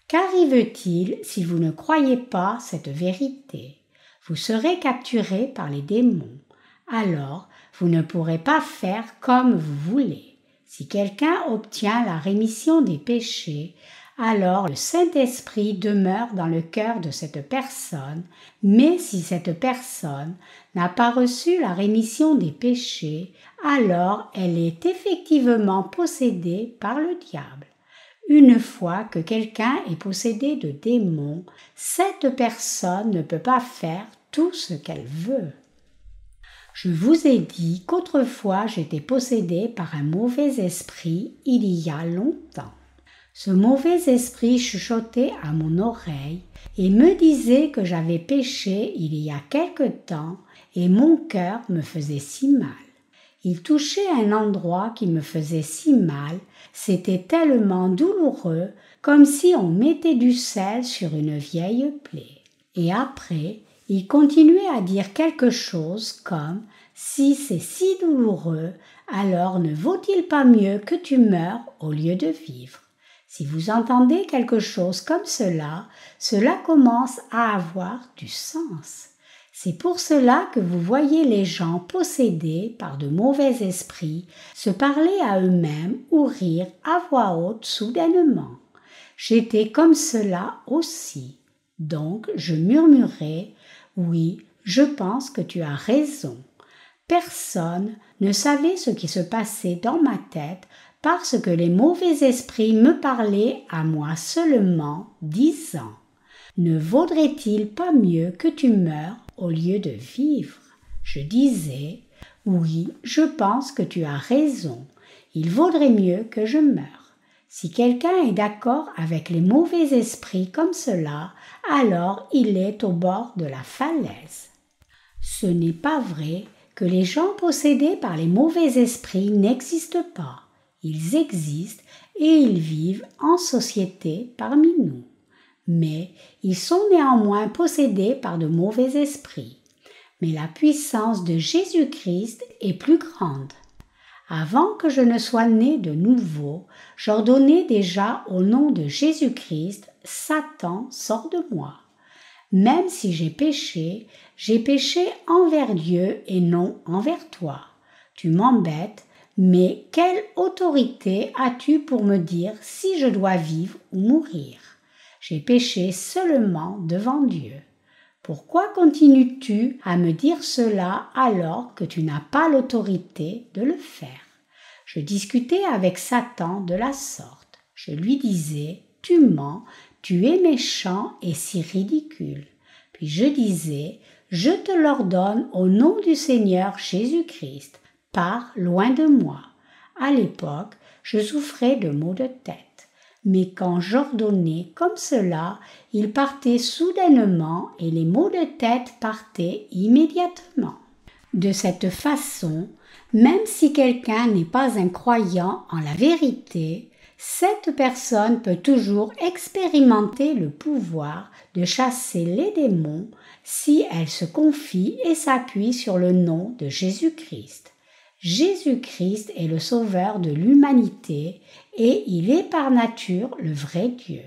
Qu'arrive-t-il si vous ne croyez pas cette vérité? Vous serez capturés par les démons. Alors, vous ne pourrez pas faire comme vous voulez. Si quelqu'un obtient la rémission des péchés, alors le Saint-Esprit demeure dans le cœur de cette personne, mais si cette personne n'a pas reçu la rémission des péchés, alors elle est effectivement possédée par le diable. Une fois que quelqu'un est possédé de démons, cette personne ne peut pas faire tout ce qu'elle veut. Je vous ai dit qu'autrefois j'étais possédée par un mauvais esprit il y a longtemps. Ce mauvais esprit chuchotait à mon oreille et me disait que j'avais péché il y a quelque temps et mon cœur me faisait si mal. Il touchait un endroit qui me faisait si mal, c'était tellement douloureux comme si on mettait du sel sur une vieille plaie. Et après, il continuait à dire quelque chose comme « Si c'est si douloureux, alors ne vaut-il pas mieux que tu meures au lieu de vivre ?» Si vous entendez quelque chose comme cela, cela commence à avoir du sens. C'est pour cela que vous voyez les gens possédés par de mauvais esprits se parler à eux-mêmes ou rire à voix haute soudainement. J'étais comme cela aussi. Donc je murmurais « Oui, je pense que tu as raison ». Personne ne savait ce qui se passait dans ma tête parce que les mauvais esprits me parlaient à moi seulement, disant « Ne vaudrait-il pas mieux que tu meures au lieu de vivre ?» Je disais « Oui, je pense que tu as raison, il vaudrait mieux que je meure. » Si quelqu'un est d'accord avec les mauvais esprits comme cela, alors il est au bord de la falaise. Ce n'est pas vrai que les gens possédés par les mauvais esprits n'existent pas. Ils existent et ils vivent en société parmi nous. Mais ils sont néanmoins possédés par de mauvais esprits. Mais la puissance de Jésus-Christ est plus grande. Avant que je ne sois né de nouveau, j'ordonnais déjà au nom de Jésus-Christ, Satan sort de moi. Même si j'ai péché envers Dieu et non envers toi. Tu m'embêtes, mais quelle autorité as-tu pour me dire si je dois vivre ou mourir? J'ai péché seulement devant Dieu. Pourquoi continues-tu à me dire cela alors que tu n'as pas l'autorité de le faire? Je discutais avec Satan de la sorte. Je lui disais, tu mens, tu es méchant et si ridicule. Puis je disais, je te l'ordonne au nom du Seigneur Jésus-Christ, pars loin de moi. À l'époque, je souffrais de maux de tête. Mais quand j'ordonnais comme cela, ils partaient soudainement et les maux de tête partaient immédiatement. De cette façon, même si quelqu'un n'est pas un croyant en la vérité, cette personne peut toujours expérimenter le pouvoir de chasser les démons si elle se confie et s'appuie sur le nom de Jésus-Christ. Jésus-Christ est le sauveur de l'humanité et il est par nature le vrai Dieu.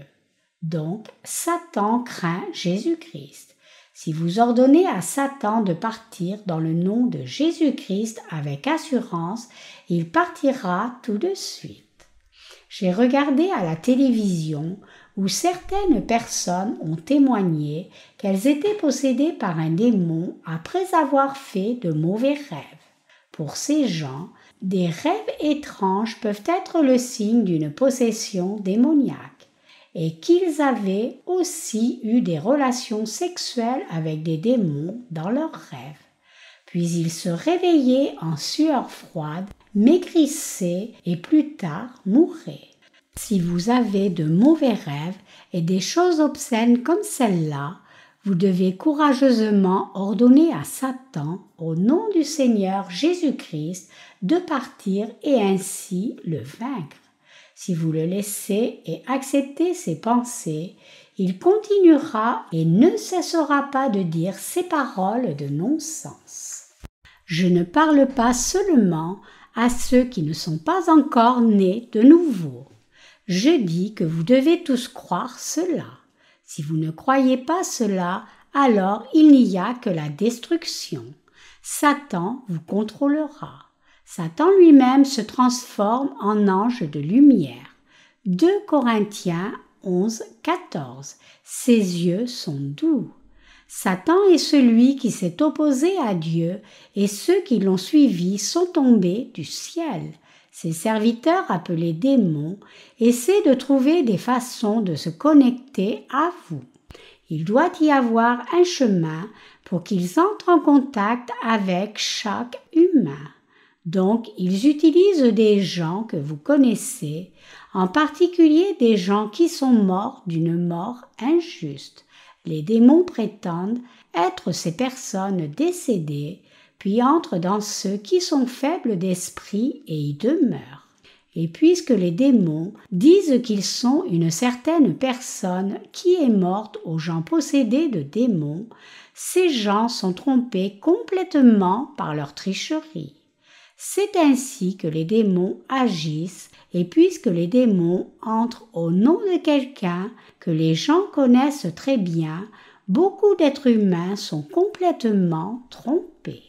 Donc, Satan craint Jésus-Christ. Si vous ordonnez à Satan de partir dans le nom de Jésus-Christ avec assurance, il partira tout de suite. J'ai regardé à la télévision où certaines personnes ont témoigné qu'elles étaient possédées par un démon après avoir fait de mauvais rêves. Pour ces gens, des rêves étranges peuvent être le signe d'une possession démoniaque et qu'ils avaient aussi eu des relations sexuelles avec des démons dans leurs rêves. Puis ils se réveillaient en sueur froide, maigrissaient et plus tard mouraient. Si vous avez de mauvais rêves et des choses obscènes comme celle-là, vous devez courageusement ordonner à Satan, au nom du Seigneur Jésus-Christ, de partir et ainsi le vaincre. Si vous le laissez et acceptez ses pensées, il continuera et ne cessera pas de dire ces paroles de non-sens. Je ne parle pas seulement à ceux qui ne sont pas encore nés de nouveau. Je dis que vous devez tous croire cela. Si vous ne croyez pas cela, alors il n'y a que la destruction. Satan vous contrôlera. Satan lui-même se transforme en ange de lumière. 2 Corinthiens 11, 14. Ses yeux sont doux. Satan est celui qui s'est opposé à Dieu et ceux qui l'ont suivi sont tombés du ciel. Ses serviteurs, appelés démons, essaient de trouver des façons de se connecter à vous. Il doit y avoir un chemin pour qu'ils entrent en contact avec chaque humain. Donc, ils utilisent des gens que vous connaissez, en particulier des gens qui sont morts d'une mort injuste. Les démons prétendent être ces personnes décédées, puis entrent dans ceux qui sont faibles d'esprit et y demeurent. Et puisque les démons disent qu'ils sont une certaine personne qui est morte aux gens possédés de démons, ces gens sont trompés complètement par leur tricherie. C'est ainsi que les démons agissent, et puisque les démons entrent au nom de quelqu'un que les gens connaissent très bien, beaucoup d'êtres humains sont complètement trompés.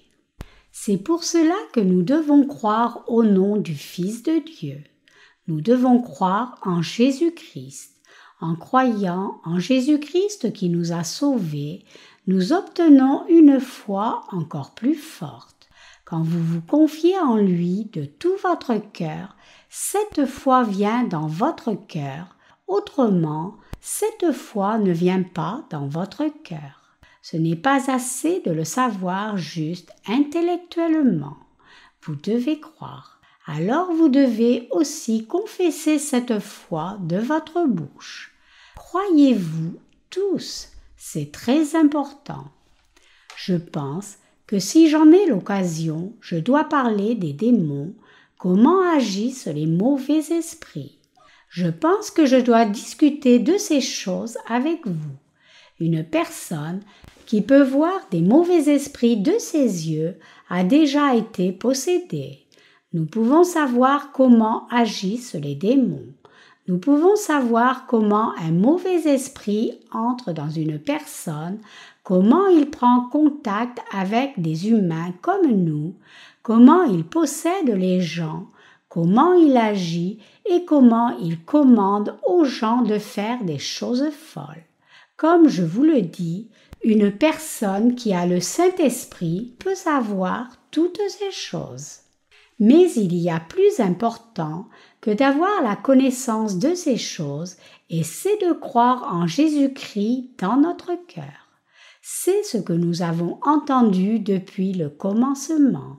C'est pour cela que nous devons croire au nom du Fils de Dieu. Nous devons croire en Jésus-Christ. En croyant en Jésus-Christ qui nous a sauvés, nous obtenons une foi encore plus forte. Quand vous vous confiez en lui de tout votre cœur, cette foi vient dans votre cœur. Autrement, cette foi ne vient pas dans votre cœur. Ce n'est pas assez de le savoir juste intellectuellement. Vous devez croire. Alors vous devez aussi confesser cette foi de votre bouche. Croyez-vous tous, c'est très important. Je pense que si j'en ai l'occasion, je dois parler des démons, comment agissent les mauvais esprits. Je pense que je dois discuter de ces choses avec vous. Une personne qui peut voir des mauvais esprits de ses yeux a déjà été possédée. Nous pouvons savoir comment agissent les démons. Nous pouvons savoir comment un mauvais esprit entre dans une personne, comment il prend contact avec des humains comme nous, comment il possède les gens, comment il agit et comment il commande aux gens de faire des choses folles. Comme je vous le dis, une personne qui a le Saint-Esprit peut savoir toutes ces choses. Mais il y a plus important que d'avoir la connaissance de ces choses, et c'est de croire en Jésus-Christ dans notre cœur. C'est ce que nous avons entendu depuis le commencement.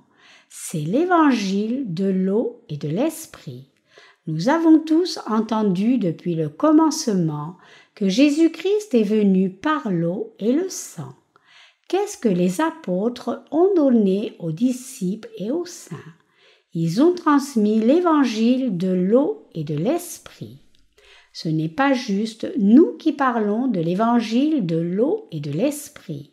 C'est l'évangile de l'eau et de l'esprit. Nous avons tous entendu depuis le commencement que Jésus-Christ est venu par l'eau et le sang. Qu'est-ce que les apôtres ont donné aux disciples et aux saints? Ils ont transmis l'évangile de l'eau et de l'esprit. Ce n'est pas juste nous qui parlons de l'évangile de l'eau et de l'esprit.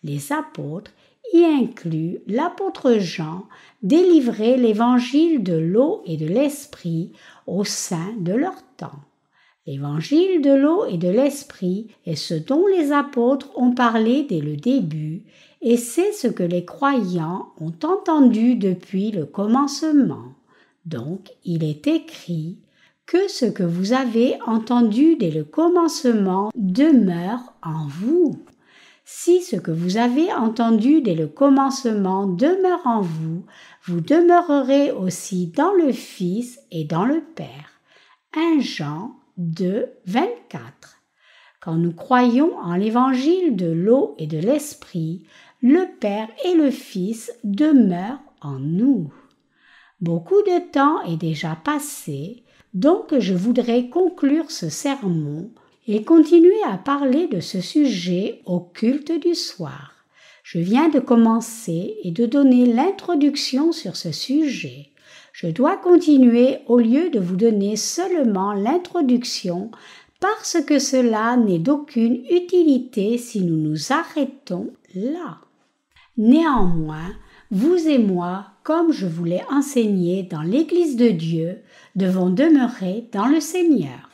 Les apôtres, y inclut l'apôtre Jean délivrer l'évangile de l'eau et de l'esprit au sein de leur temps. L'évangile de l'eau et de l'esprit est ce dont les apôtres ont parlé dès le début et c'est ce que les croyants ont entendu depuis le commencement. Donc, il est écrit que ce que vous avez entendu dès le commencement demeure en vous. Si ce que vous avez entendu dès le commencement demeure en vous, vous demeurerez aussi dans le Fils et dans le Père. 1 Jean 2, 24. Quand nous croyons en l'évangile de l'eau et de l'esprit, le Père et le Fils demeurent en nous. Beaucoup de temps est déjà passé, donc je voudrais conclure ce sermon et continuer à parler de ce sujet au culte du soir. Je viens de commencer et de donner l'introduction sur ce sujet. Je dois continuer au lieu de vous donner seulement l'introduction parce que cela n'est d'aucune utilité si nous nous arrêtons là. Néanmoins, vous et moi, comme je vous l'ai enseigné dans l'Église de Dieu, devons demeurer dans le Seigneur.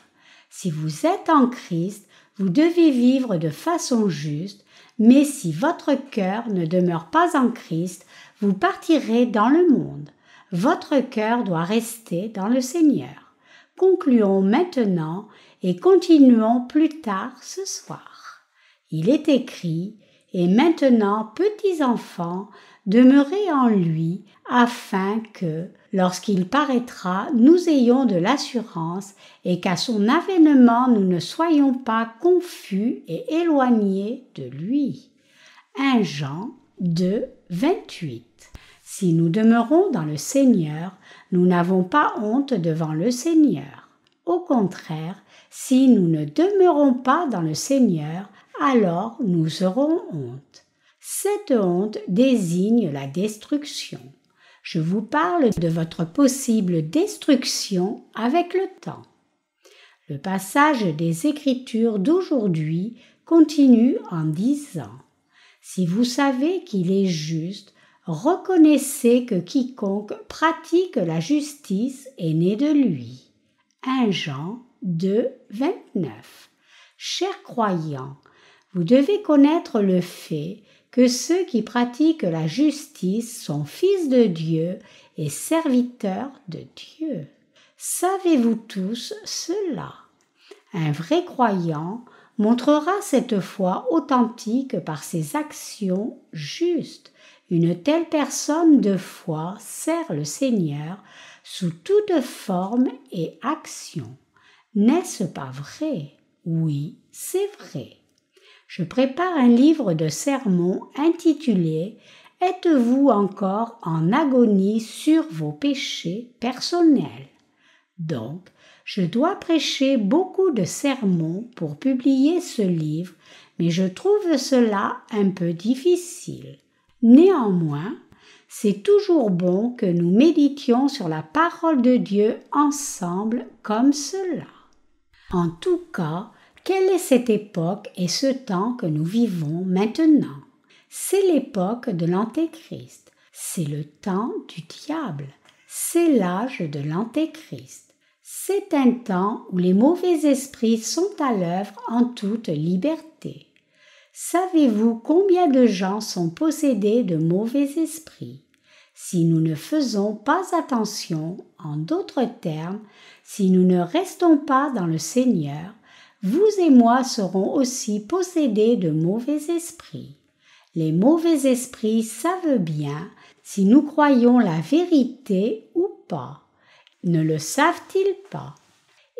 Si vous êtes en Christ, vous devez vivre de façon juste, mais si votre cœur ne demeure pas en Christ, vous partirez dans le monde. Votre cœur doit rester dans le Seigneur. Concluons maintenant et continuons plus tard ce soir. Il est écrit « Et maintenant, petits enfants, demeurez en lui, afin que, lorsqu'il paraîtra, nous ayons de l'assurance et qu'à son avènement nous ne soyons pas confus et éloignés de lui. » 1 Jean 2, 28. Si nous demeurons dans le Seigneur, nous n'avons pas honte devant le Seigneur. Au contraire, si nous ne demeurons pas dans le Seigneur, alors nous aurons honte. Cette honte désigne la destruction. Je vous parle de votre possible destruction avec le temps. Le passage des Écritures d'aujourd'hui continue en disant « Si vous savez qu'il est juste, reconnaissez que quiconque pratique la justice est né de lui. » 1 Jean 2, 29. Chers croyants, vous devez connaître le fait que ceux qui pratiquent la justice sont fils de Dieu et serviteurs de Dieu. Savez-vous tous cela? Un vrai croyant montrera cette foi authentique par ses actions justes. Une telle personne de foi sert le Seigneur sous toute forme et action. N'est-ce pas vrai? Oui, c'est vrai. Je prépare un livre de sermons intitulé « Êtes-vous encore en agonie sur vos péchés personnels ?» Donc, je dois prêcher beaucoup de sermons pour publier ce livre, mais je trouve cela un peu difficile. Néanmoins, c'est toujours bon que nous méditions sur la parole de Dieu ensemble comme cela. En tout cas, quelle est cette époque et ce temps que nous vivons maintenant? C'est l'époque de l'Antéchrist, c'est le temps du diable, c'est l'âge de l'Antéchrist. C'est un temps où les mauvais esprits sont à l'œuvre en toute liberté. Savez-vous combien de gens sont possédés de mauvais esprits? Si nous ne faisons pas attention, en d'autres termes, si nous ne restons pas dans le Seigneur, vous et moi serons aussi possédés de mauvais esprits. Les mauvais esprits savent bien si nous croyons la vérité ou pas. Ne le savent-ils pas?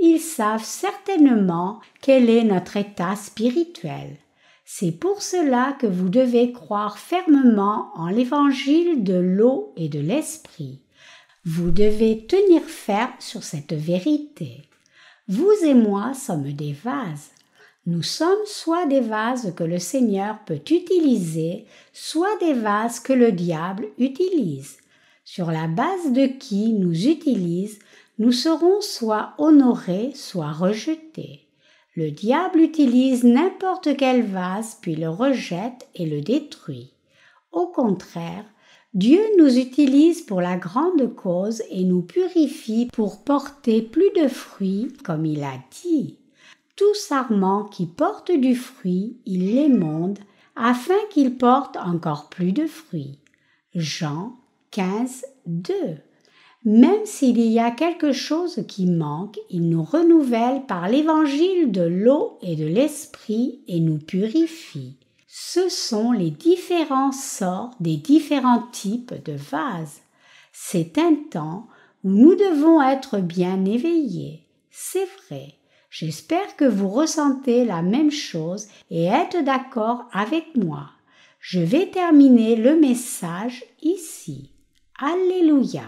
Ils savent certainement quel est notre état spirituel. C'est pour cela que vous devez croire fermement en l'évangile de l'eau et de l'esprit. Vous devez tenir ferme sur cette vérité. Vous et moi sommes des vases. Nous sommes soit des vases que le Seigneur peut utiliser, soit des vases que le diable utilise. Sur la base de qui nous utilise, nous serons soit honorés, soit rejetés. Le diable utilise n'importe quel vase puis le rejette et le détruit. Au contraire, Dieu nous utilise pour la grande cause et nous purifie pour porter plus de fruits, comme il a dit. Tout sarment qui porte du fruit, il l'émonde, afin qu'il porte encore plus de fruits. Jean 15, 2. Même s'il y a quelque chose qui manque, il nous renouvelle par l'évangile de l'eau et de l'esprit et nous purifie. Ce sont les différents sorts des différents types de vases. C'est un temps où nous devons être bien éveillés. C'est vrai. J'espère que vous ressentez la même chose et êtes d'accord avec moi. Je vais terminer le message ici. Alléluia.